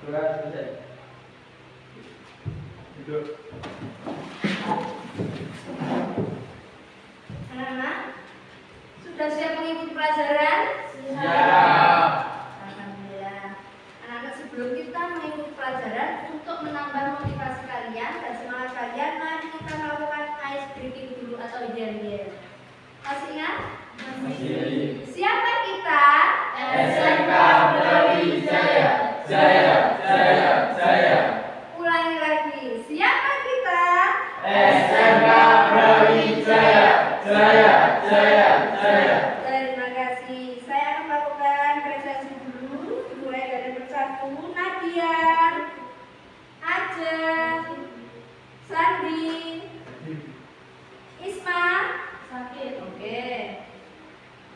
Sudah selesai. Duduk. Anak-anak, sudah siap mengikuti pelajaran? Siap. Alhamdulillah. Anak-anak, sebelum kita mengikuti pelajaran, untuk menambah motivasi kalian dan semangat kalian, mari kita melakukan ice breaking dulu atau yel-yel. Masih ingat? Masih. Siapa kita? SMK Brawijaya. Jaya. Ulangi lagi. Siapa kita? SMK Brawijaya. Jaya. Terima kasih. Saya akan melakukan presentasi dulu. Dimulai dari persatu. Nadia, Ajeng, Sandi, Isma, sakit. Oke.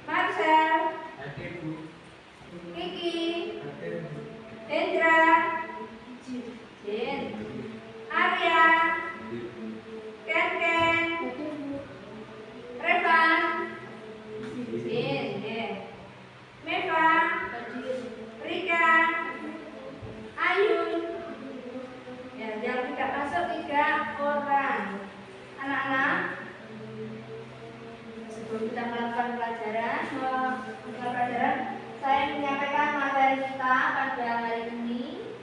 Marcel, Kiki, Hendra, Jin, Arya, Ken, Revan, Jin, Meva, Rika, Ayun. Ya, yang tidak masuk 3 orang. Anak-anak, sebelum kita melakukan pelajaran, saya menyampaikan materi kita pada hari ini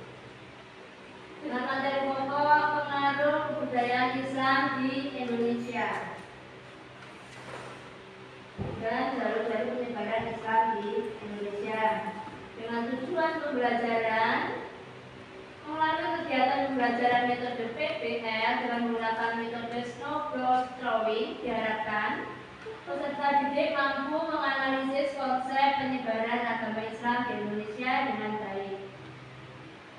dengan materi pokok pengaruh kebudayaan Islam di Indonesia dan jalur-jalur penyebaran Islam di Indonesia. Dengan tujuan pembelajaran melalui kegiatan pembelajaran metode PBL dengan menggunakan metode snowball throwing, diharapkan peserta didik mampu menganalisis konsep penyebaran agama Islam di Indonesia dengan baik.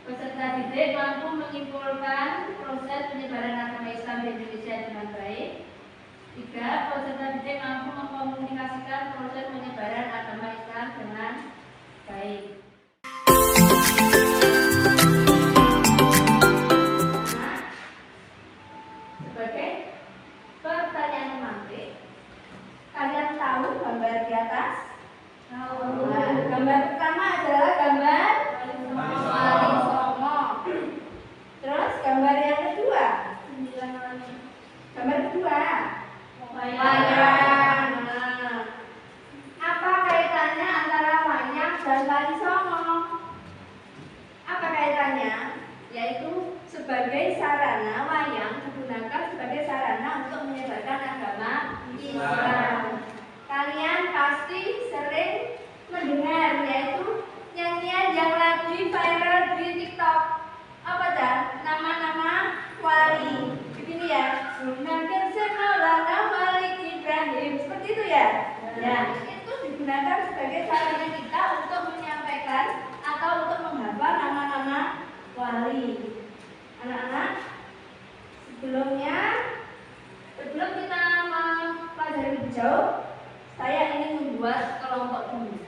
Peserta didik mampu menyimpulkan proses penyebaran agama Islam di Indonesia dengan baik. 3. Peserta didik mampu mengkomunikasikan proses penyebaran agama Islam dengan baik. Sebagai pertanyaan pemantik, kalian tahu gambar di atas? Tahu. Nah, gambar pertama adalah gambar Wali Songo. Terus gambar yang kedua? Gambar kedua? Wayang. Nah, apa kaitannya antara wayang dan Wali Songo? Apa kaitannya? Yaitu sebagai sarana, wayang digunakan sebagai sarana untuk menyebarkan agama Islam. Kalian pasti sering mendengar yaitu nyanyian yang lagi viral di TikTok. Apa dah? Nama-nama wali. Begini ya. Sunan Maulana Malik Ibrahim. Seperti itu ya? Ya. Itu digunakan sebagai sarana kita untuk menyampaikan atau untuk menghafal nama-nama wali. Anak-anak, sebelum kita mempelajari lebih jauh, saya ingin membuat kelompok dulu.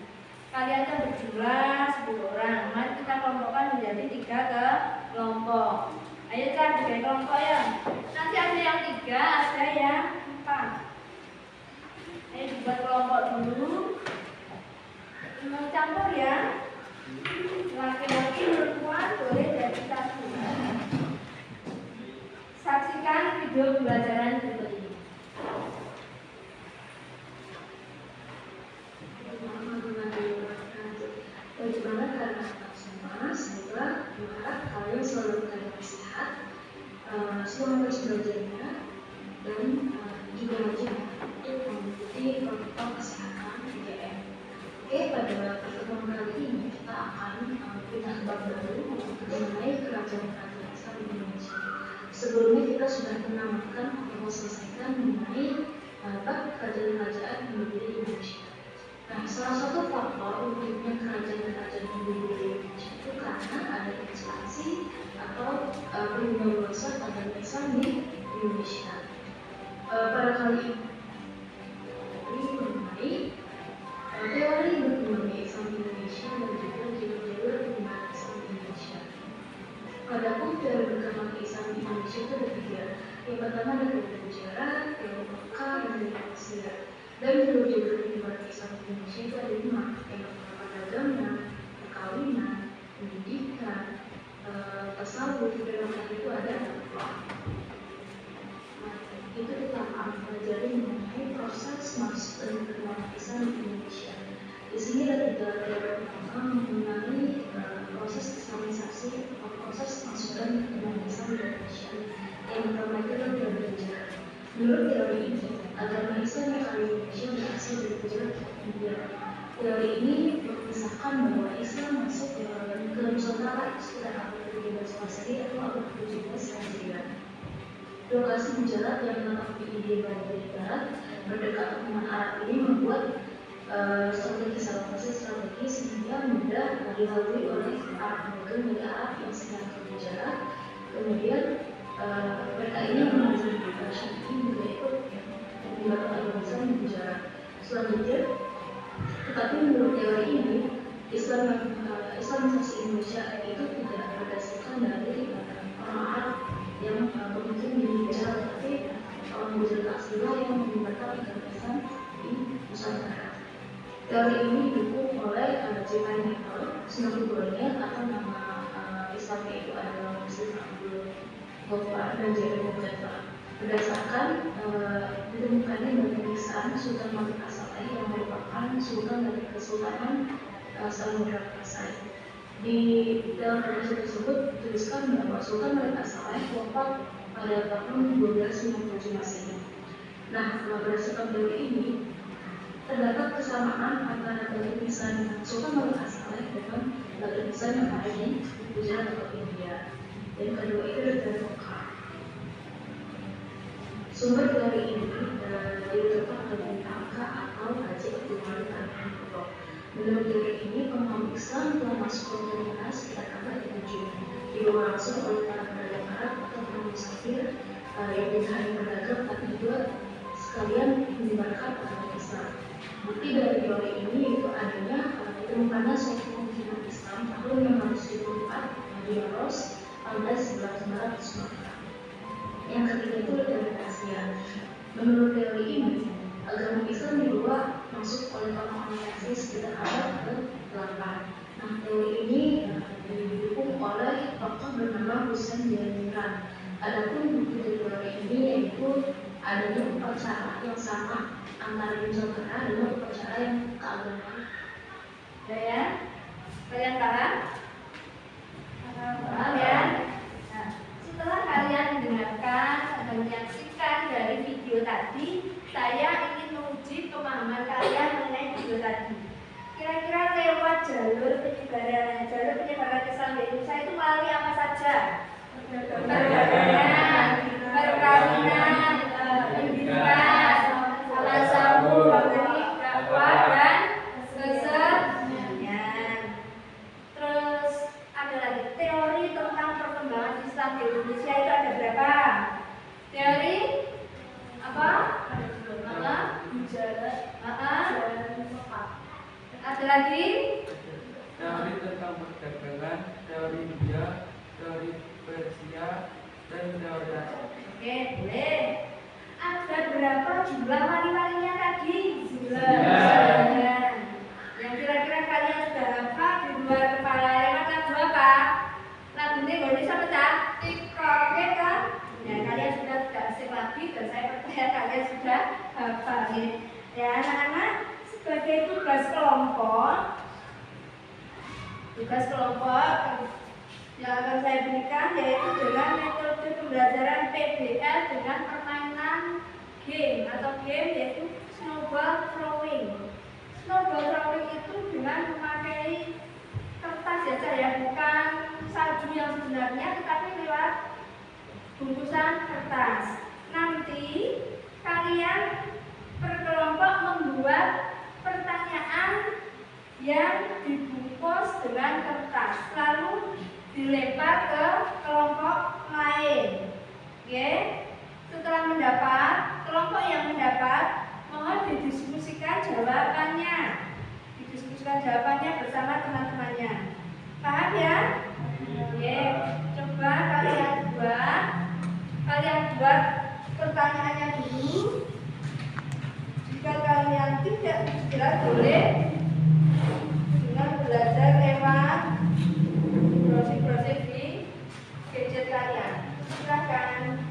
Kalian kan berjumlah 10 orang. Mari kita kelompokkan menjadi 3 kelompok. Ayo kita bikin kelompok ya. Nanti ada yang 3, ada yang 4. Ayo dibuat kelompok dulu. Campur ya. Laki-laki perempuan boleh jadi 1. Saksikan video pembelajaran berikut ini. Bagaimana keadaan semua? Saya berharap kalian selalu keadaan sehat, semangat belajarnya, dan juga rajin untuk mengikuti protokol kesehatan 3M. Oke, pada pertemuan kali ini kita akan pindah ke bab baru mengenai kerajaan-kerajaan Islam di Indonesia. Sebelumnya kita sudah menamakan atau selesaikan mengenai bab kerajaan-kerajaan yang berdiri di Indonesia. Nah, salah satu faktor wujudnya kerajaan-kerajaan yang berdiri di Indonesia itu karena ada ekspansi atau penyebaran agama Islam di Indonesia. Pada kali ini mengenai teori berkembangnya Islam di Indonesia dan juga jalur-jalur penyebaran Islam di Indonesia. Adapun teori berkembangnya Islam di Indonesia itu ada 3. Yang pertama adalah teori sejarah, teori Mekah, dan teori Mesir. Dan jalur-jalur penyebaran Islam di Indonesia itu ada 5. Yang pertama agama, perkawinan, pendidikan, mempelajari mengenai proses masuk dan perkembangan Islam di Indonesia. Di sini ada 3 teori pertama mengenai proses islamisasi atau proses masuk dan perkembangan Islam di Indonesia. Yang pertama itu adalah teori hijrah. Menurut teori ini, agama Islam yang ada di Indonesia berasal dari hijrah ke India. Teori ini mengisahkan bahwa Islam masuk ke Nusantara sekitar abad ke-13 Masehi atau abad ke-17 Hijriah. Lokasi Gujarat yang terletak di India bagian barat berdekat dengan Arab ini membuat strategi sehingga mudah dilalui oleh para pedagang dari Arab yang sedang ke Gujarat. Kemudian mereka ini mengambil Syafi'i juga ikut membantu agama Islam di Gujarat. Selanjutnya, tetapi menurut teori ini, Islamisasi Indonesia itu tidak berdasarkan dari orang Arab yang bermukim di Gujarat, tetapi orang Gujarat aslilah yang menyebarkan agama Islam di Nusantara. Teori ini didukung oleh J.K. Sinopibulnya atau nama Islamnya itu adalah Muslim Abdul Ghaffar dan Jeremy Jafar. Berdasarkan ditemukannya pemeriksaan Sultan Malik As-Saleh yang merupakan Sultan dari Kesultanan Samudra Pasai. Di dalam hadis tersebut dituliskan bahwa Sultan Malik As-Saleh wafat pada tahun 1257 Masehi. Nah, berdasarkan teori ini terdapat kesamaan antara tulisan Sultan Malik As-Saleh dengan tulisan yang ada di Gujarat atau India. Yang kedua itu dari Mekah. Sumber teori ini ditetapkan dari angka atau Haji Abdul Malik Al-Hafidh. Menurut teori ini, pemahaman Islam telah masuk ke Indonesia sekitar abad ke-7, dibawa langsung oleh para pedagang Arab atau para musafir yang tidak hanya berdagang tapi juga sekalian menyebarkan agama Islam. Bukti dari teori ini yaitu adanya ditemukannya suatu pemikiran Islam tahun 674 di Maros pada 1100. Yang ketiga itu dari Asia. Menurut teori ini, agama Islam dibawa masuk oleh orang-orang Asia sekitar abad ke-8. Nah, teori ini didukung oleh tokoh bernama Husain Jamiran. Adapun bukti dari teori ini yaitu adanya upacara yang sama antara Nusantara dengan upacara yang keagamaan. Ya, kalian paham? Paham ya? Nah, setelah kalian mendengarkan dan menyaksikan dari video tadi, saya ingin menguji pemahaman kalian mengenai video tadi. Kira-kira lewat jalur penyebaran Islam di Indonesia itu melalui apa saja? Perdagangan, perkawinan, pendidikan, tasawuf, dakwah dan kesenian. Terus ada lagi teori tentang perkembangan Islam di Indonesia itu ada berapa? Teori apa? Ada lagi? Teori tentang perdagangan, teori India, teori Persia, dan teori Asia. Oke, boleh. Ada berapa jumlah wali-walinya tadi? 9. Yang kira-kira kalian sudah hafal di luar kepala lewat lagu apa? Lagu ini boleh bisa pecah? TikTok, ya kan? Ya, kalian sudah tidak asing lagi dan saya percaya kalian sudah hafal. Ya, anak-anak, sebagai tugas kelompok yang akan saya berikan yaitu dengan metode pembelajaran PBL dengan permainan game atau game yaitu snowball throwing. Snowball throwing itu dengan memakai kertas saja ya, bukan salju yang sebenarnya tetapi lewat bungkusan kertas. Nanti kalian per kelompok membuat pertanyaan yang dibungkus dengan kertas lalu dilempar ke kelompok lain. Oke? Setelah mendapat, kelompok yang mendapat mohon didiskusikan jawabannya. Didiskusikan jawabannya bersama teman-temannya. Paham ya? Oke, coba kalian buat pertanyaannya dulu. Jika kalian tidak jelas boleh dengan belajar lewat browsing di gadget kalian. Silakan.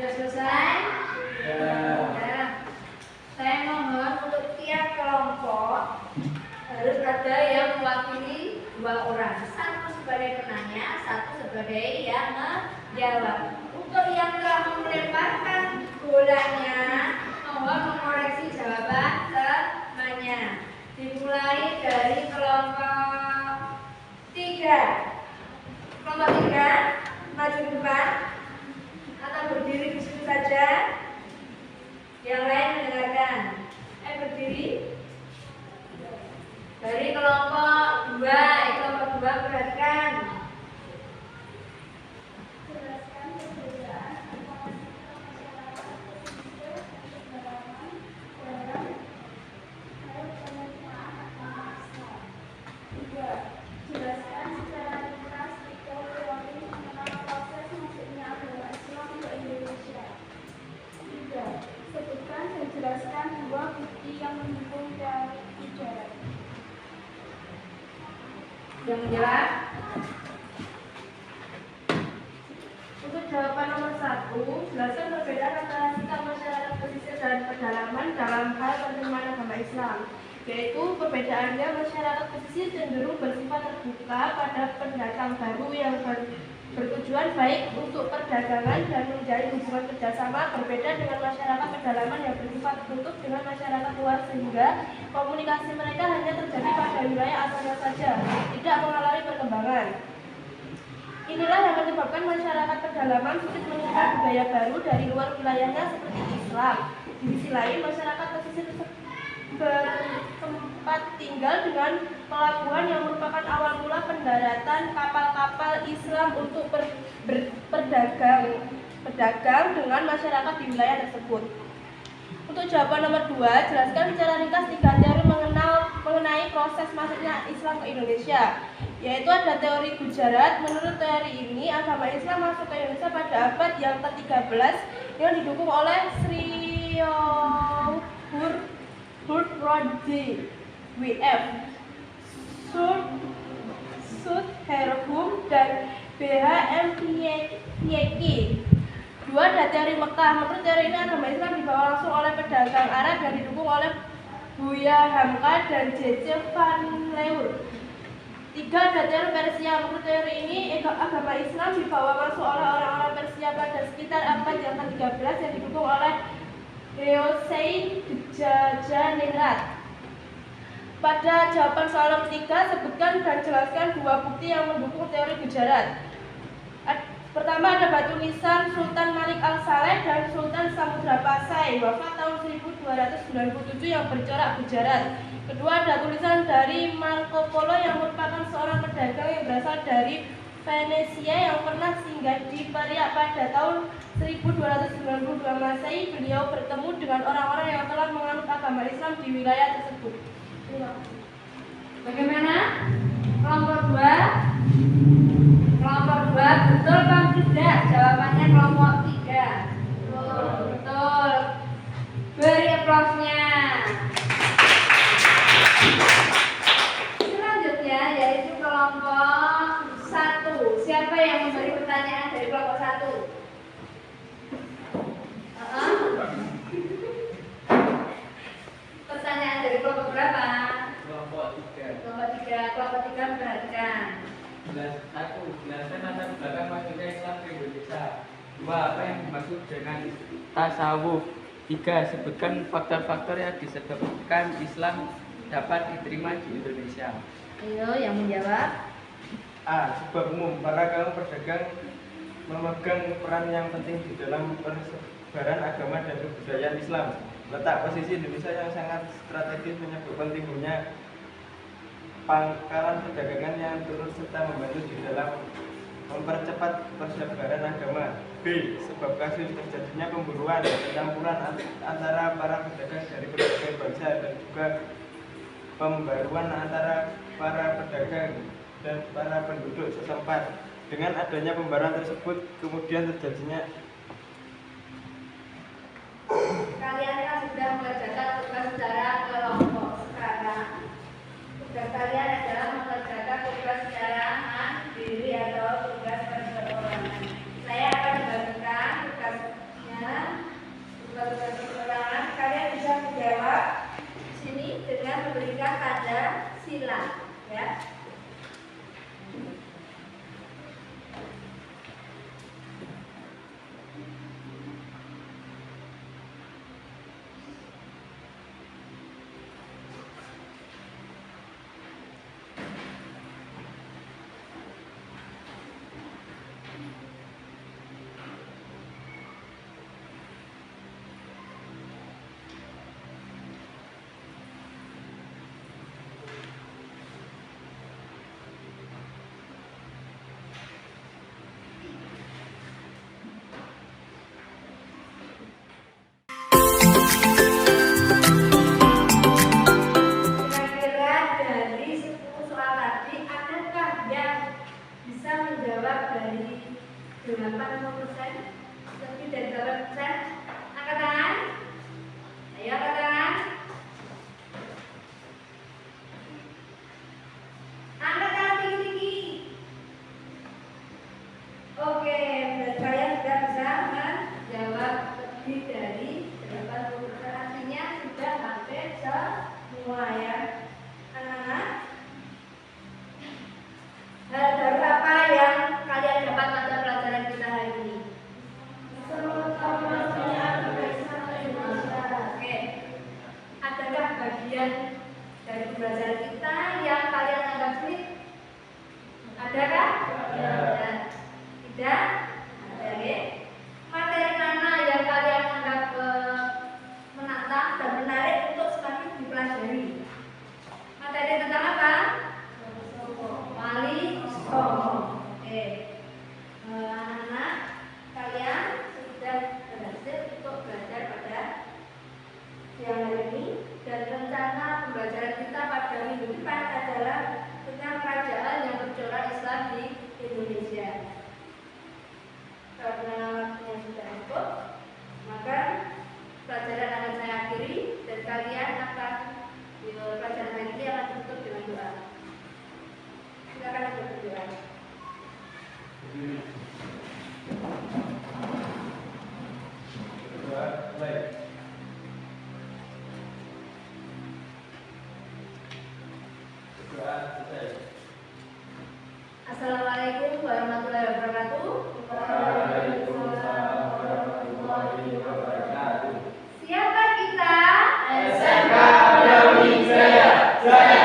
Sudah selesai? Ya. Ya. Saya mohon untuk tiap kelompok harus ada yang mewakili 2 orang. Satu sebagai penanya, satu sebagai yang menjawab. Untuk yang telah melemparkan bolanya, mohon mengoreksi jawaban temannya. Dimulai dari kelompok 3. Kelompok 3, maju ke depan atau berdiri di situ saja. Yang lain mendengarkan. Berdiri. Dari kelompok 2 perhatikan. Jelaskan secara ringkas 3 teori mengenai proses masuknya agama Islam ke Indonesia. 3. Sebutkan dan jelaskan 2 bukti yang mendukung teori Gujarat. Yang menjawab. Untuk jawaban nomor 1, jelaskan perbedaan antara sikap masyarakat pesisir dan pedalaman dalam hal penerimaan agama Islam. Yaitu perbedaannya masyarakat pesisir cenderung bersifat terbuka pada pendatang baru yang bertujuan baik untuk perdagangan dan menjalin hubungan kerjasama, berbeda dengan masyarakat pedalaman yang bersifat tertutup dengan masyarakat luar sehingga komunikasi mereka hanya terjadi pada wilayah asalnya saja, tidak mengalami perkembangan. Inilah yang menyebabkan masyarakat pedalaman sulit menemukan budaya baru dari luar wilayahnya seperti Islam. Di sisi lain, masyarakat pesisir bertempat tinggal dengan pelabuhan yang merupakan awal mula pendaratan kapal-kapal Islam untuk berdagang dengan masyarakat di wilayah tersebut. Untuk jawaban nomor 2, jelaskan secara ringkas 3 teori mengenai proses masuknya Islam ke Indonesia. Yaitu ada teori Gujarat. Menurut teori ini, agama Islam masuk ke Indonesia pada abad yang ke-13 yang didukung oleh Hurrodji W.F. Sudherhum dan B.H.M. Pieki. 2 ada teori Mekah. Menurut teori ini, agama Islam dibawa langsung oleh pedagang Arab yang didukung oleh Buya Hamka dan J.C. Van Leur. 3 ada teori Persia. Menurut teori ini, agama Islam dibawa masuk oleh orang-orang Persia pada sekitar abad yang ke-13 yang didukung oleh Hossein Jajanenrat. Pada jawaban soal nomor 3, sebutkan dan jelaskan 2 bukti yang mendukung teori Gujarat. Pertama ada batu nisan Sultan Malik Al-Saleh dan Sultan Samudra Pasai wafat tahun 1297 yang bercorak Gujarat. Kedua ada tulisan dari Marco Polo yang merupakan seorang pedagang yang berasal dari Venesia yang pernah singgah di Perak pada tahun 1292 Masehi. Beliau bertemu dengan orang-orang yang telah menganut agama Islam di wilayah tersebut. Bagaimana? Kelompok 2? Kelompok 2 betul apa tidak? Jawabannya kelompok 3. Betul. Beri aplausnya. Selanjutnya yaitu kelompok 1. Siapa yang memberi pertanyaan dari kelompok 1? Pertanyaan dari kelompok berapa? Kelompok 3. Kelompok 3. Kelompok 3 perhatikan. Jelaskan latar belakang masuknya Islam ke Indonesia. 2. Apa yang dimaksud dengan tasawuf? 3. Sebutkan faktor-faktor yang disebabkan Islam dapat diterima di Indonesia. Ayo yang menjawab. A. Sebab umum, para kaum pedagang memegang peran yang penting di dalam persebaran agama dan kebudayaan Islam. Letak posisi Indonesia yang sangat strategis menyebabkan timbulnya pangkalan perdagangan yang turut serta membantu di dalam mempercepat persebaran agama. B. Sebab kasus terjadinya pemburuan dan campuran antara para pedagang dari berbagai bangsa dan juga pembaruan antara para pedagang dan para penduduk setempat. Dengan adanya pembaruan tersebut, kemudian terjadinya Kalian kan sudah mengerjakan tugas secara kelompok sekarang. Tugas kalian adalah mengerjakan tugas secara mandiri atau tugas perseorangan. Saya akan membagikan tugasnya 80%, lebih dari 8%. Angkat tangan. Ayo angkat tangan. Angkat tangan tinggi-tinggi. Oke, berarti kalian sudah bisa menjawab lebih dari 80%, artinya sudah hampir semua ya. Anak-anak, hal baru apa yang kalian dapat pada pelajaran kita hari ini? Oke, adakah bagian dari pembelajaran kita yang kalian anggap sulit? Adakah? Tidak. Tidak? Oke. Materi mana yang kalian anggap menantang dan menarik untuk semakin dipelajari? Materi tentang apa? Wali songo. Oke. Anak-anak, kalian sudah berhasil untuk belajar pada siang hari ini, dan rencana pembelajaran kita pada minggu depan adalah tentang kerajaan yang bercorak Islam di Indonesia. Karena waktunya sudah cukup, maka pelajaran akan saya akhiri dan kalian akan pelajaran hari ini akan tutup dengan doa. Silakan untuk berdoa. Assalamualaikum warahmatullahi wabarakatuh. Waalaikumsalam warahmatullahi wabarakatuh. Siapa kita? SMK Wijaya.